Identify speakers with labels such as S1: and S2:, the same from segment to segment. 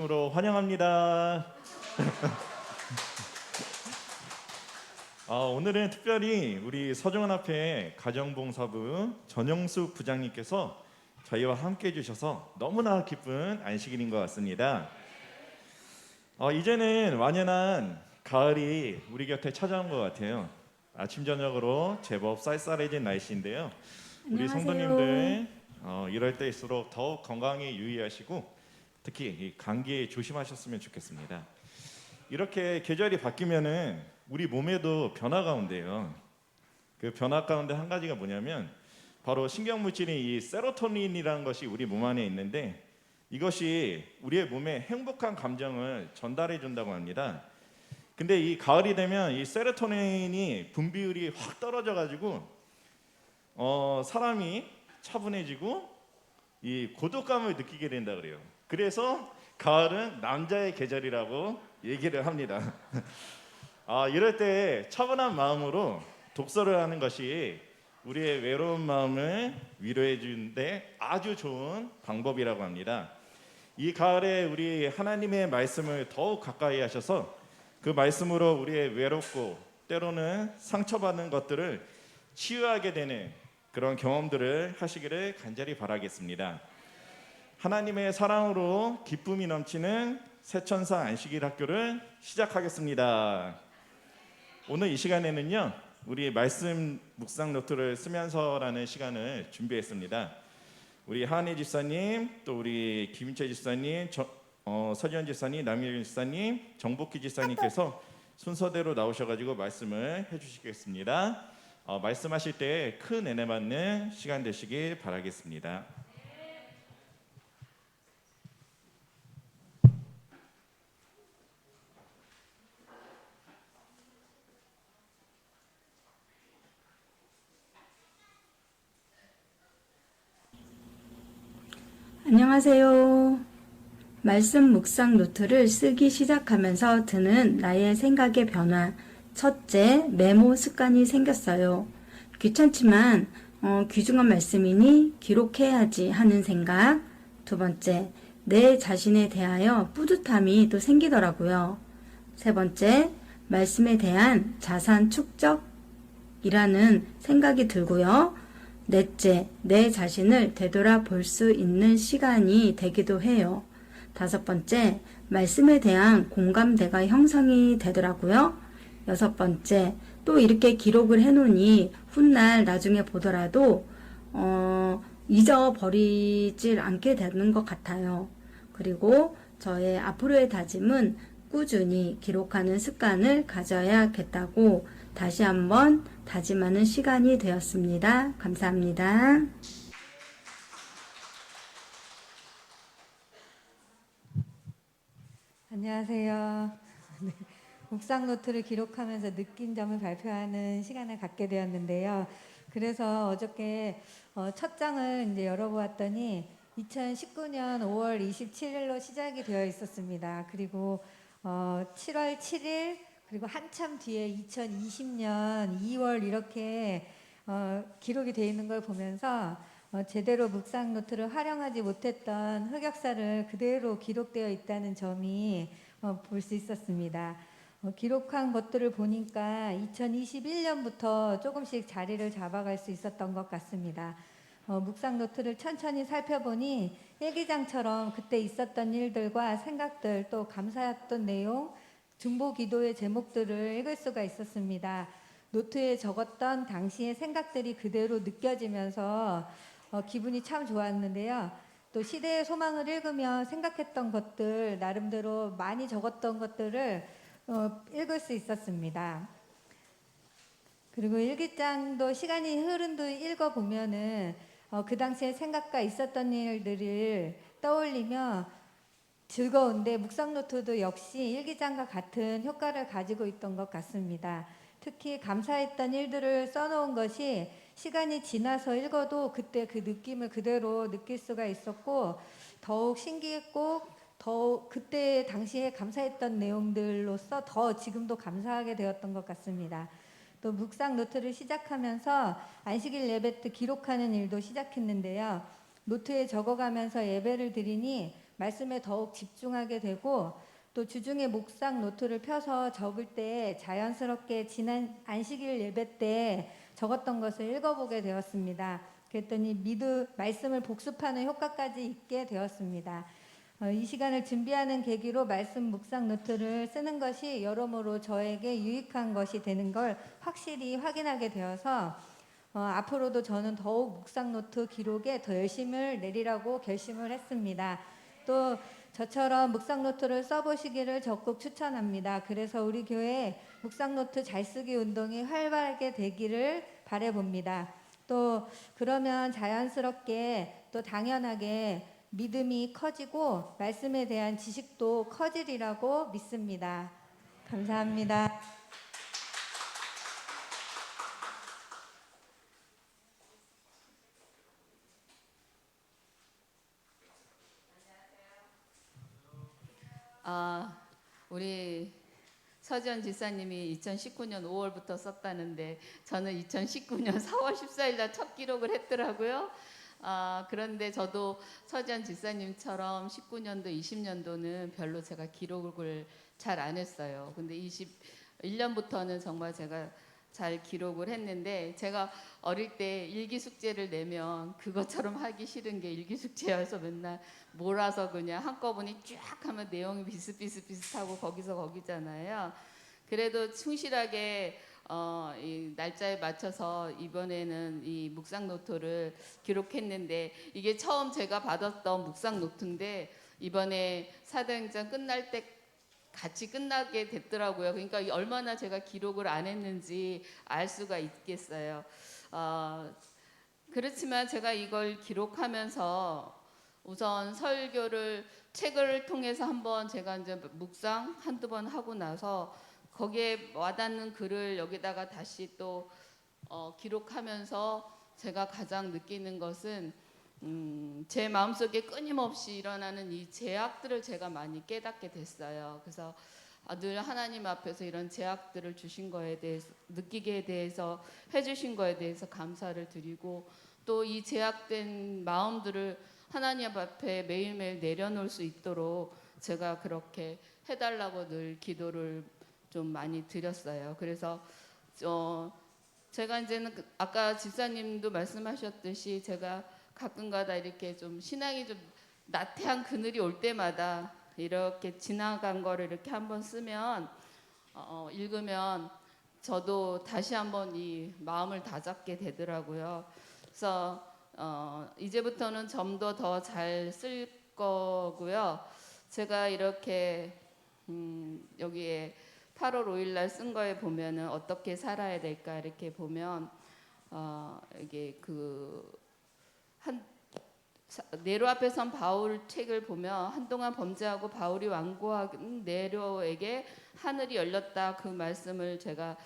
S1: 으로 환영합니다. 오늘은 특별히 우리 서정원 앞에 가정봉사부 전영숙 부장님께서 저희와 함께 해주셔서 너무나 기쁜 안식일인 것 같습니다. 이제는 완연한 가을이 우리 곁에 찾아온 것 같아요. 아침 저녁으로 제법 쌀쌀해진 날씨인데요. 우리
S2: 안녕하세요.
S1: 성도님들 이럴 때일수록 더욱 건강에 유의하시고 특히 이 감기에 조심하셨으면 좋겠습니다. 이렇게 계절이 바뀌면은 우리 몸에도 변화가 온대요. 그 변화 가운데 한 가지가 뭐냐면 바로 신경물질인 이 세로토닌이라는 것이 우리 몸 안에 있는데 이것이 우리의 몸에 행복한 감정을 전달해 준다고 합니다. 근데 이 가을이 되면 이 세로토닌이 분비율이 확 떨어져 가지고 사람이 차분해지고 이 고독감을 느끼게 된다 그래요. 그래서 가을은 남자의 계절이라고 얘기를 합니다. 이럴 때 차분한 마음으로 독서를 하는 것이 우리의 외로운 마음을 위로해 주는데 아주 좋은 방법이라고 합니다. 이 가을에 우리 하나님의 말씀을 더욱 가까이 하셔서 그 말씀으로 우리의 외롭고 때로는 상처받는 것들을 치유하게 되는 그런 경험들을 하시기를 간절히 바라겠습니다. 하나님의 사랑으로 기쁨이 넘치는 새천사 안식일 학교를 시작하겠습니다. 오늘 이 시간에는요, 우리 말씀 묵상 노트를 쓰면서라는 시간을 준비했습니다. 우리 하은희 집사님, 또 우리 김인채 집사님, 서지현 집사님, 남일윤 집사님, 정복희 집사님께서 순서대로 나오셔가지고 말씀을 해주시겠습니다. 말씀하실 때 큰 은혜 받는 시간 되시길 바라겠습니다.
S2: 안녕하세요. 말씀 묵상 노트를 쓰기 시작하면서 드는 나의 생각의 변화. 첫째, 메모 습관이 생겼어요. 귀찮지만 귀중한 말씀이니 기록해야지 하는 생각. 두 번째, 내 자신에 대하여 뿌듯함이 또 생기더라고요. 세 번째, 말씀에 대한 자산 축적이라는 생각이 들고요. 넷째, 내 자신을 되돌아볼 수 있는 시간이 되기도 해요. 다섯 번째, 말씀에 대한 공감대가 형성이 되더라고요. 여섯 번째, 또 이렇게 기록을 해놓으니 훗날 나중에 보더라도 잊어버리질 않게 되는 것 같아요. 그리고 저의 앞으로의 다짐은 꾸준히 기록하는 습관을 가져야겠다고 다시 한번 다짐하는 시간이 되었습니다. 감사합니다.
S3: 안녕하세요. 네, 묵상 노트를 기록하면서 느낀 점을 발표하는 시간을 갖게 되었는데요. 그래서 어저께 첫 장을 이제 열어보았더니 2019년 5월 27일로 시작이 되어 있었습니다. 그리고 7월 7일 그리고 한참 뒤에 2020년 2월 이렇게 기록이 되어 있는 걸 보면서 제대로 묵상 노트를 활용하지 못했던 흑역사를 그대로 기록되어 있다는 점이 볼 수 있었습니다. 기록한 것들을 보니까 2021년부터 조금씩 자리를 잡아갈 수 있었던 것 같습니다. 묵상 노트를 천천히 살펴보니 일기장처럼 그때 있었던 일들과 생각들 또 감사했던 내용, 중보 기도의 제목들을 읽을 수가 있었습니다. 노트에 적었던 당시의 생각들이 그대로 느껴지면서 기분이 참 좋았는데요. 또 시대의 소망을 읽으며 생각했던 것들, 나름대로 많이 적었던 것들을 읽을 수 있었습니다. 그리고 일기장도 시간이 흐른 뒤 읽어보면은 그 당시에 생각과 있었던 일들을 떠올리며 즐거운데 묵상노트도 역시 일기장과 같은 효과를 가지고 있던 것 같습니다. 특히 감사했던 일들을 써놓은 것이 시간이 지나서 읽어도 그때 그 느낌을 그대로 느낄 수가 있었고 더욱 신기했고 더욱 그때 당시에 감사했던 내용들로서 더 지금도 감사하게 되었던 것 같습니다. 또 묵상 노트를 시작하면서 안식일 예배 때 기록하는 일도 시작했는데요. 노트에 적어가면서 예배를 드리니 말씀에 더욱 집중하게 되고 또 주중에 묵상 노트를 펴서 적을 때 자연스럽게 지난 안식일 예배 때 적었던 것을 읽어보게 되었습니다. 그랬더니 말씀을 복습하는 효과까지 있게 되었습니다. 이 시간을 준비하는 계기로 말씀 묵상 노트를 쓰는 것이 여러모로 저에게 유익한 것이 되는 걸 확실히 확인하게 되어서 앞으로도 저는 더욱 묵상 노트 기록에 더 열심을 내리라고 결심을 했습니다. 또 저처럼 묵상 노트를 써보시기를 적극 추천합니다. 그래서 우리 교회 묵상 노트 잘 쓰기 운동이 활발하게 되기를 바라봅니다. 또 그러면 자연스럽게 또 당연하게 믿음이 커지고 말씀에 대한 지식도 커지리라고 믿습니다. 감사합니다.
S4: 우리 서지연 지사님이 2019년 5월부터 썼다는데 저는 2019년 4월 14일 날 첫 기록을 했더라고요. 그런데 저도 서지연 지사님처럼 19년도, 20년도는 별로 제가 기록을 잘 안 했어요. 근데 21년부터는 정말 제가 잘 기록을 했는데, 제가 어릴 때 일기 숙제를 내면 그것처럼 하기 싫은 게 일기 숙제여서 맨날 몰아서 그냥 한꺼번에 쫙 하면 내용이 비슷하고 거기서 거기잖아요. 그래도 충실하게 이 날짜에 맞춰서 이번에는 이 묵상 노트를 기록했는데, 이게 처음 제가 받았던 묵상 노트인데 이번에 사도행전 끝날 때 같이 끝나게 됐더라고요. 그러니까 얼마나 제가 기록을 안 했는지 알 수가 있겠어요. 그렇지만 제가 이걸 기록하면서 우선 설교를 책을 통해서 한번 제가 이제 묵상 한두 번 하고 나서 거기에 와닿는 글을 여기다가 다시 또 기록하면서 제가 가장 느끼는 것은 제 마음속에 끊임없이 일어나는 이 제약들을 제가 많이 깨닫게 됐어요. 그래서 늘 하나님 앞에서 이런 제약들을 주신 거에 대해서, 느끼게 대해서, 해주신 거에 대해서 감사를 드리고, 또 이 제약된 마음들을 하나님 앞에 매일매일 내려놓을 수 있도록 제가 그렇게 해달라고 늘 기도를 좀 많이 드렸어요. 그래서 제가 이제는 아까 집사님도 말씀하셨듯이 제가 가끔가다 이렇게 좀 신앙이 좀 나태한 그늘이 올 때마다 이렇게 지나간 거를 이렇게 한번 쓰면 읽으면 저도 다시 한번 이 마음을 다잡게 되더라고요. 그래서 이제부터는 좀 더 잘 쓸 거고요. 제가 이렇게 여기에 8월 5일 날 쓴 거에 보면은 어떻게 살아야 될까 이렇게 보면 이게 네로 앞에 선 바울 책을 보면 한동안 범죄하고 바울이 완고한 네로에게 하늘이 열렸다, 그 말씀을 제가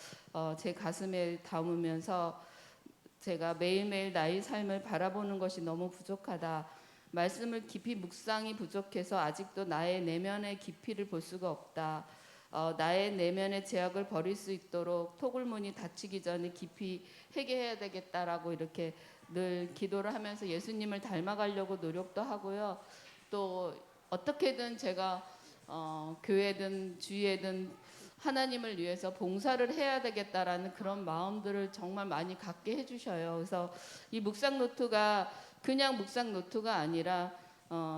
S4: 제 가슴에 담으면서 제가 매일매일 나의 삶을 바라보는 것이 너무 부족하다. 말씀을 깊이 묵상이 부족해서 아직도 나의 내면의 깊이를 볼 수가 없다. 나의 내면의 제약을 버릴 수 있도록 토굴문이 닫히기 전에 깊이 회개해야 되겠다라고 이렇게 늘 기도를 하면서 예수님을 닮아가려고 노력도 하고요. 또 어떻게든 제가 교회든 주위에든 하나님을 위해서 봉사를 해야 되겠다라는 그런 마음들을 정말 많이 갖게 해주셔요. 그래서 이 묵상 노트가 그냥 묵상 노트가 아니라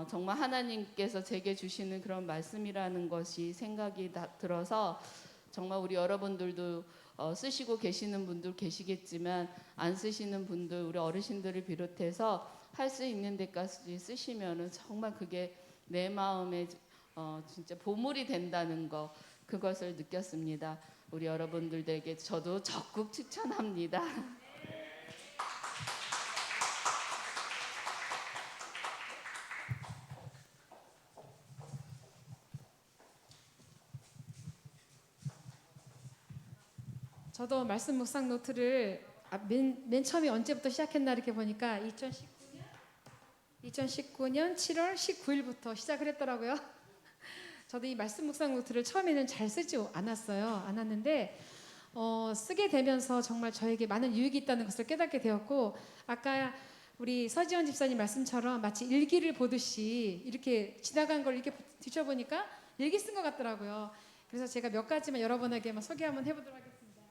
S4: 정말 하나님께서 제게 주시는 그런 말씀이라는 것이 생각이 들어서 정말 우리 여러분들도 쓰시고 계시는 분들 계시겠지만 안 쓰시는 분들, 우리 어르신들을 비롯해서 할 수 있는 데까지 쓰시면은 정말 그게 내 마음에 진짜 보물이 된다는 거, 그것을 느꼈습니다. 우리 여러분들에게 저도 적극 추천합니다.
S5: 저도 말씀 묵상 노트를 맨 처음에 언제부터 시작했나 이렇게 보니까 2019년 7월 19일부터 시작을 했더라고요. 저도 이 말씀 묵상 노트를 처음에는 잘 쓰지 않았는데 쓰게 되면서 정말 저에게 많은 유익이 있다는 것을 깨닫게 되었고, 아까 우리 서지원 집사님 말씀처럼 마치 일기를 보듯이 이렇게 지나간 걸 이렇게 뒤쳐보니까 일기 쓴 것 같더라고요. 그래서 제가 몇 가지만 여러분에게 소개 한번 해보도록 하겠습니다.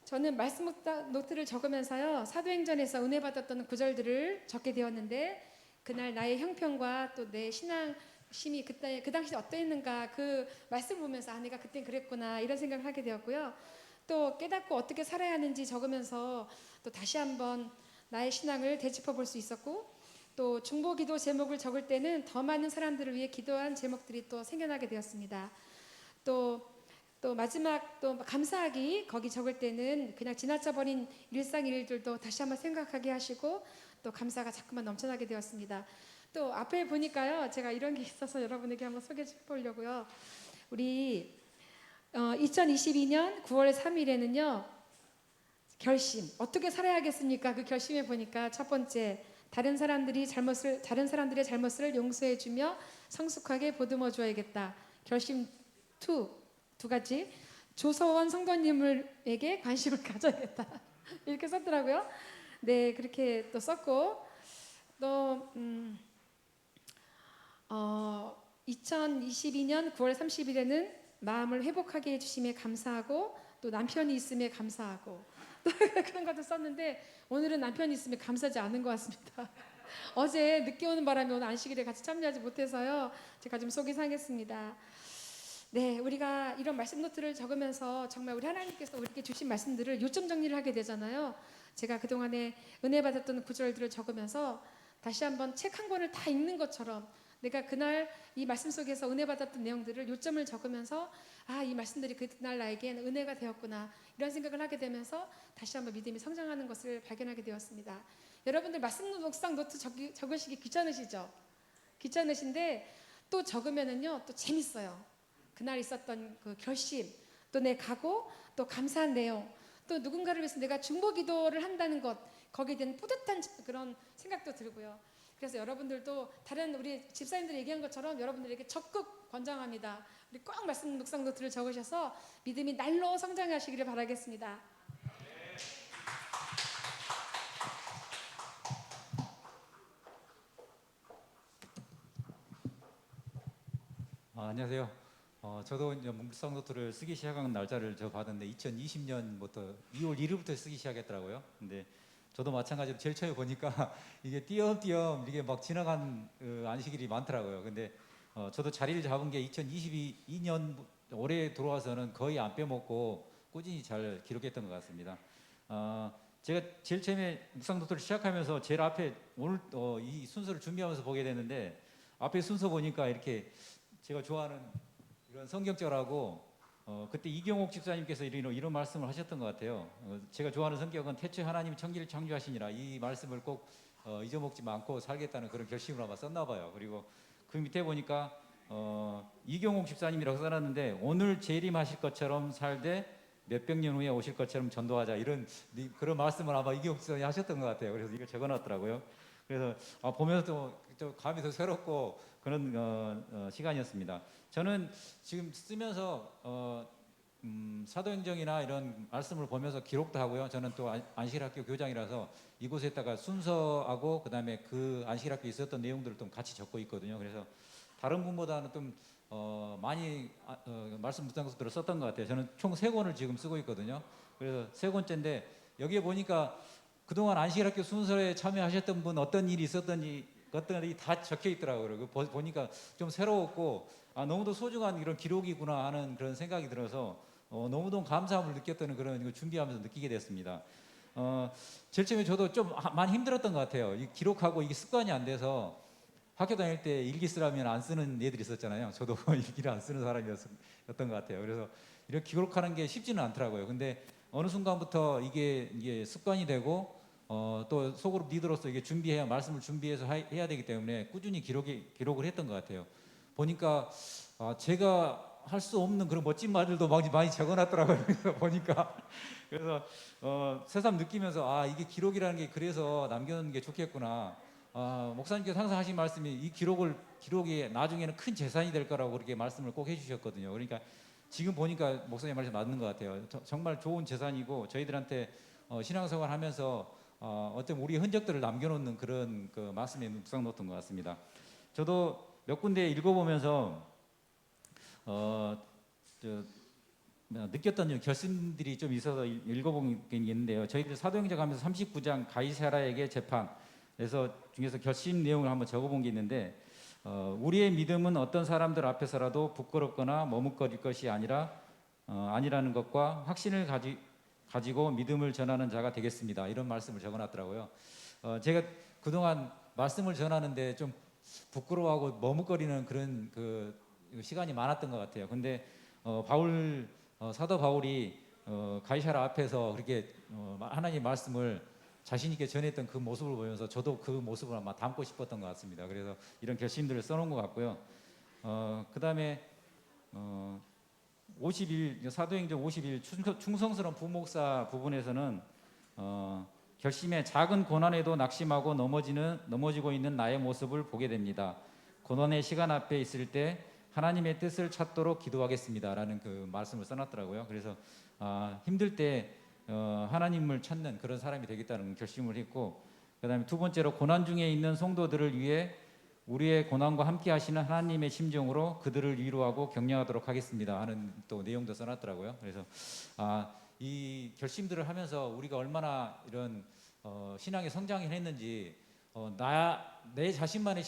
S5: 저는 말씀 노트를 적으면서요, 사도행전에서 은혜 받았던 구절들을 적게 되었는데, 그날 나의 형편과 또 내 신앙심이 그때 그 당시 어떠했는가, 그 말씀을 보면서 아, 내가 그땐 그랬구나 이런 생각을 하게 되었고요. 또 깨닫고 어떻게 살아야 하는지 적으면서 또 다시 한번 나의 신앙을 되짚어 볼 수 있었고, 또 중보기도 제목을 적을 때는 더 많은 사람들을 위해 기도한 제목들이 또 생겨나게 되었습니다. 또 마지막 또 감사하기 거기 적을 때는 그냥 지나쳐버린 일상 일들도 다시 한번 생각하게 하시고, 또 감사가 자꾸만 넘쳐나게 되었습니다. 또 앞에 보니까요, 제가 이런 게 있어서 여러분에게 한번 소개해 보려고요. 우리 2022년 9월 3일에는요, 결심, 어떻게 살아야겠습니까? 그 결심에 보니까 첫 번째, 다른 사람들의 잘못을 용서해주며 성숙하게 보듬어 줘야겠다. 결심 2, 두 가지. 조서원 성도님에게 관심을 가져야겠다. 이렇게 썼더라고요. 네, 그렇게 또 썼고, 또 2022년 9월 30일에는 마음을 회복하게 해주심에 감사하고, 또 남편이 있음에 감사하고, 또 그런 것도 썼는데, 오늘은 남편이 있음에 감사하지 않은 것 같습니다. 어제 늦게 오는 바람에 오늘 안식일에 같이 참여하지 못해서요, 제가 좀 속이 상했습니다. 네, 우리가 이런 말씀 노트를 적으면서 정말 우리 하나님께서 우리에게 주신 말씀들을 요점 정리를 하게 되잖아요. 제가 그동안에 은혜 받았던 구절들을 적으면서 다시 한번 책 한 권을 다 읽는 것처럼 내가 그날 이 말씀 속에서 은혜 받았던 내용들을 요점을 적으면서 아, 이 말씀들이 그날 나에겐 은혜가 되었구나 이런 생각을 하게 되면서 다시 한번 믿음이 성장하는 것을 발견하게 되었습니다. 여러분들 말씀 묵상 노트 적으시기 귀찮으시죠? 귀찮으신데 또 적으면은요, 또 재밌어요. 그날 있었던 그 결심, 또 내 각오, 또 감사한 내용, 또 누군가를 위해서 내가 중보 기도를 한다는 것, 거기에 대한 뿌듯한 그런 생각도 들고요. 그래서 여러분들도 다른 우리 집사님들이 얘기한 것처럼 여러분들에게 적극 권장합니다. 우리 꼭 말씀 묵상 노트를 적으셔서 믿음이 날로 성장하시기를 바라겠습니다.
S6: 안녕하세요. 저도 이제 묵상 노트를 쓰기 시작한 날짜를 저 봤는데 2020년부터 2월 1일부터 쓰기 시작했더라고요. 근데 저도 마찬가지로 제일 처음에 보니까 이게 띄엄띄엄 이게 막 지나간 안식일이 많더라고요. 근데 저도 자리를 잡은 게 2022년 올해 들어와서는 거의 안 빼먹고 꾸준히 잘 기록했던 것 같습니다. 제가 제일 처음에 묵상 노트를 시작하면서 제일 앞에 오늘 이 순서를 준비하면서 보게 됐는데 앞에 순서 보니까 이렇게 제가 좋아하는 이런 성경절하고 그때 이경옥 집사님께서 이런 말씀을 하셨던 것 같아요. 제가 좋아하는 성경은 태초에 하나님이 천지를 창조하시니라 이 말씀을 꼭 잊어먹지 않고 살겠다는 그런 결심을 아마 썼나 봐요. 그리고 그 밑에 보니까 이경옥 집사님이라고 써놨는데 오늘 재림하실 것처럼 살되 몇백 년 후에 오실 것처럼 전도하자 이런 그런 말씀을 아마 이경옥 집사님이 하셨던 것 같아요. 그래서 이걸 적어놨더라고요. 그래서 보면서 또 감이 더 새롭고 그런 시간이었습니다. 저는 지금 쓰면서 사도행전이나 이런 말씀을 보면서 기록도 하고요. 저는 또 안식일학교 교장이라서 이곳에다가 순서하고 그다음에 그 안식일학교에 있었던 내용들을 좀 같이 적고 있거든요. 그래서 다른 분보다는 좀 많이 말씀 묵상 노트를 썼던 것 같아요. 저는 총 3권을 지금 쓰고 있거든요. 그래서 3권째인데 여기에 보니까 그동안 안식일학교 순서에 참여하셨던 분 어떤 일이 있었던지 것들이 다 적혀 있더라고요. 보니까 좀 새로웠고 너무도 소중한 이런 기록이구나 하는 그런 생각이 들어서 너무도 감사함을 느꼈다는 그런 걸 준비하면서 느끼게 됐습니다. 제일 처음에 저도 좀 많이 힘들었던 것 같아요. 이 기록하고 이게 습관이 안 돼서 학교 다닐 때 일기 쓰라면 안 쓰는 애들이 있었잖아요. 저도 일기를 안 쓰는 사람이었던 것 같아요. 그래서 이렇게 기록하는 게 쉽지는 않더라고요. 근데 어느 순간부터 이게 습관이 되고 또 속으로 리더로서 이게 말씀을 준비해서 해야 되기 때문에 꾸준히 기록을 했던 것 같아요. 보니까 제가 할 수 없는 그런 멋진 말들도 많이 적어놨더라고요. 그래서 보니까 그래서 새삼 느끼면서 이게 기록이라는 게 그래서 남겨놓는 게 좋겠구나. 목사님께서 항상 하신 말씀이 이 기록이 나중에는 큰 재산이 될 거라고 그렇게 말씀을 꼭 해주셨거든요. 그러니까 지금 보니까 목사님 말씀 맞는 것 같아요. 정말 좋은 재산이고 저희들한테 신앙생활 하면서 어떤 우리 흔적들을 남겨놓는 그런 그 말씀의 묵상 노트인 것 같습니다. 저도 몇 군데 읽어보면서 느꼈던 결심들이 좀 있어서 읽어본 게 있는데요. 저희들 사도행전 하면서 39장 가이사라에게 재판 그래서 중에서 결심 내용을 한번 적어본 게 있는데 우리의 믿음은 어떤 사람들 앞에서라도 부끄럽거나 머뭇거릴 것이 아니라는 것과 확신을 가지고 믿음을 전하는 자가 되겠습니다. 이런 말씀을 적어놨더라고요. 제가 그동안 말씀을 전하는데 좀 부끄러워하고 머뭇거리는 그런 그 시간이 많았던 것 같아요. 근데 사도 바울이 가이사라 앞에서 그렇게 하나님 말씀을 자신 있게 전했던 그 모습을 보면서 저도 그 모습을 아마 담고 싶었던 것 같습니다. 그래서 이런 결심들을 써놓은 것 같고요. 그다음에 사도행전 50일 충성스러운 부목사 부분에서는 결심에 작은 고난에도 낙심하고 넘어지고 있는 나의 모습을 보게 됩니다. 고난의 시간 앞에 있을 때 하나님의 뜻을 찾도록 기도하겠습니다라는 그 말씀을 써놨더라고요. 그래서 힘들 때 하나님을 찾는 그런 사람이 되겠다는 결심을 했고, 그다음에 두 번째로 고난 중에 있는 성도들을 위해 우리의 고난과 함께 하시는 하나님의 심정으로 그들을 위로하고 격려하도록 하겠습니다 하는 또 내용도 써놨더라고요. 그래서 이 결심들을 하면서 우리가 얼마나 이런 신앙의 성장을 했는지 내 자신만의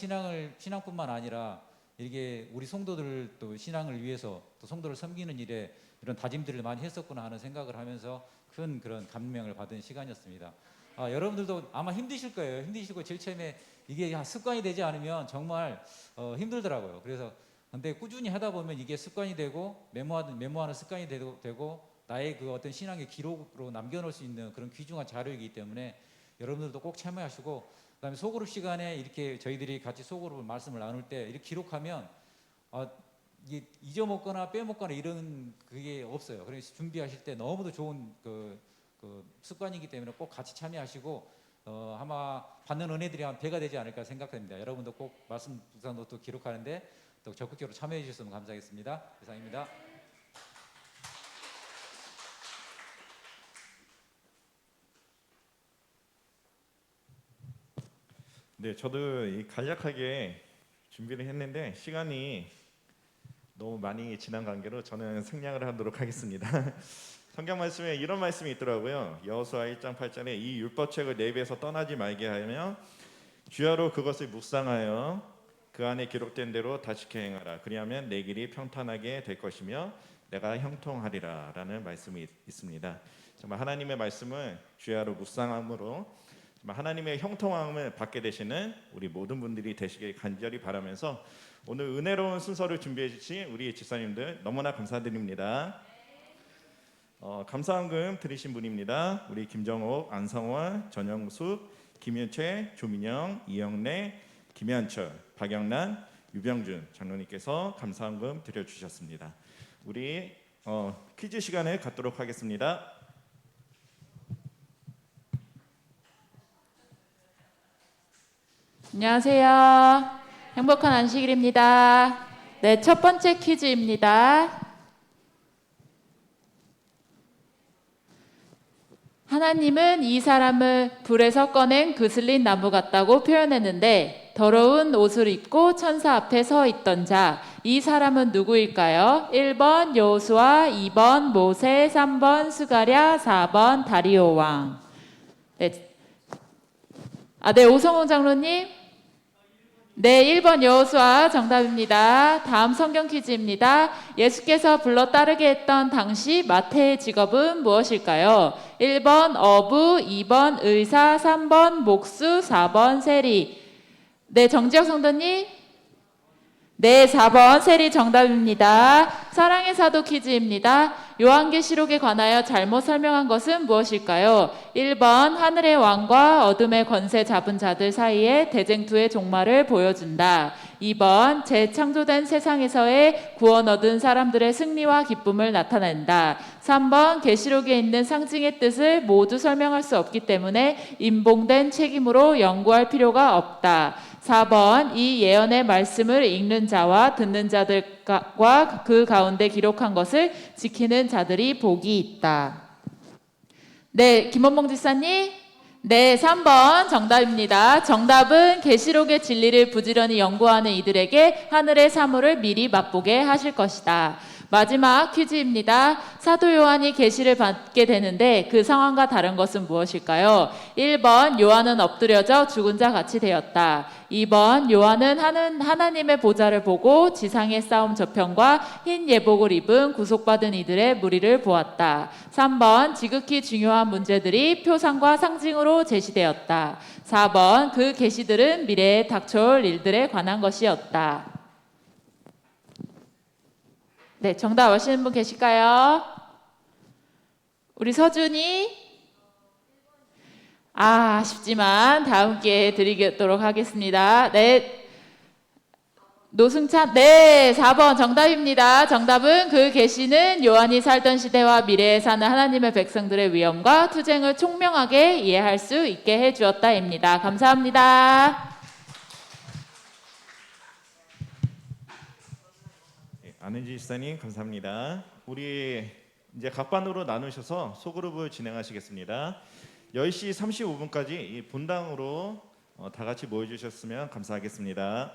S6: 신앙뿐만 아니라 이게 우리 성도들 또 신앙을 위해서 또 성도를 섬기는 일에 이런 다짐들을 많이 했었구나 하는 생각을 하면서 큰 그런 감명을 받은 시간이었습니다. 여러분들도 아마 힘드실 거예요. 힘드시고 제일 처음에 이게 습관이 되지 않으면 정말 힘들더라고요. 그래서 근데 꾸준히 하다 보면 이게 습관이 되고 메모하는 습관이 되고 나의 그 어떤 신앙의 기록으로 남겨놓을 수 있는 그런 귀중한 자료이기 때문에 여러분들도 꼭 참여하시고, 그다음에 소그룹 시간에 이렇게 저희들이 같이 소그룹을 말씀을 나눌 때 이렇게 기록하면 이게 잊어먹거나 빼먹거나 이런 그게 없어요. 그래서 준비하실 때 너무도 좋은 그 습관이기 때문에 꼭 같이 참여하시고 아마 받는 은혜들이 한 배가 되지 않을까 생각됩니다. 여러분도 꼭 말씀 묵상 노트 기록하는데 또 적극적으로 참여해 주셨으면 감사하겠습니다. 이상입니다.
S1: 네, 저도 간략하게 준비를 했는데 시간이 너무 많이 지난 관계로 저는 생략을 하도록 하겠습니다. 성경 말씀에 이런 말씀이 있더라고요. 여호수아 1장 8절에 이 율법책을 내 입에서 떠나지 말게 하며 주야로 그것을 묵상하여 그 안에 기록된 대로 다시켜 행하라. 그리하면 내 길이 평탄하게 될 것이며 내가 형통하리라 라는 말씀이 있습니다. 정말 하나님의 말씀을 주야로 묵상함으로 정말 하나님의 형통함을 받게 되시는 우리 모든 분들이 되시길 간절히 바라면서 오늘 은혜로운 순서를 준비해 주신 우리 집사님들 너무나 감사드립니다. 감사헌금 드리신 분입니다. 우리 김정옥, 안성월, 전영숙, 김윤채, 조민영, 이영래, 김현철, 박영란, 유병준 장로님께서 감사헌금 드려주셨습니다. 우리 퀴즈 시간을 갖도록 하겠습니다.
S7: 안녕하세요. 행복한 안식일입니다. 네, 첫 번째 퀴즈입니다. 하나님은 이 사람을 불에서 꺼낸 그슬린 나무 같다고 표현했는데 더러운 옷을 입고 천사 앞에 서 있던 자, 이 사람은 누구일까요? 1번 여호수아, 2번 모세, 3번 스가랴, 4번 다리오 왕. 네, 오성홍 장로님. 네, 1번 여호수아 정답입니다. 다음 성경 퀴즈입니다. 예수께서 불러 따르게 했던 당시 마태의 직업은 무엇일까요? 1번 어부, 2번 의사, 3번 목수, 4번 세리. 네, 정지혁 성도님. 네, 4번 세리 정답입니다. 사랑의 사도 퀴즈입니다. 요한계시록에 관하여 잘못 설명한 것은 무엇일까요? 1번 하늘의 왕과 어둠의 권세 잡은 자들 사이에 대쟁투의 종말을 보여준다. 2번 재창조된 세상에서의 구원 얻은 사람들의 승리와 기쁨을 나타낸다. 3번 계시록에 있는 상징의 뜻을 모두 설명할 수 없기 때문에 인봉된 책임으로 연구할 필요가 없다. 4번 이 예언의 말씀을 읽는 자와 듣는 자들과 그 가운데 기록한 것을 지키는 자들이 복이 있다. 네, 김원봉 집사님. 네, 3번 정답입니다. 정답은 계시록의 진리를 부지런히 연구하는 이들에게 하늘의 사물을 미리 맛보게 하실 것이다. 마지막 퀴즈입니다. 사도 요한이 계시를 받게 되는데 그 상황과 다른 것은 무엇일까요? 1번 요한은 엎드려져 죽은 자 같이 되었다. 2번 요한은 하나님의 보좌를 보고 지상의 싸움 저편과 흰 예복을 입은 구속받은 이들의 무리를 보았다. 3번 지극히 중요한 문제들이 표상과 상징으로 제시되었다. 4번 그 계시들은 미래에 닥쳐올 일들에 관한 것이었다. 네, 정답 아시는 분 계실까요? 우리 서준이? 아쉽지만 다음 기회에 드리도록 하겠습니다. 네, 노승찬, 네, 4번 정답입니다. 정답은 그 계시는 요한이 살던 시대와 미래에 사는 하나님의 백성들의 위험과 투쟁을 총명하게 이해할 수 있게 해주었다입니다. 감사합니다.
S1: 안은지 집사님 감사합니다. 우리 이제 각 반으로 나누셔서 소그룹을 진행하시겠습니다. 10시 35분까지 이 본당으로 다 같이 모여주셨으면 감사하겠습니다.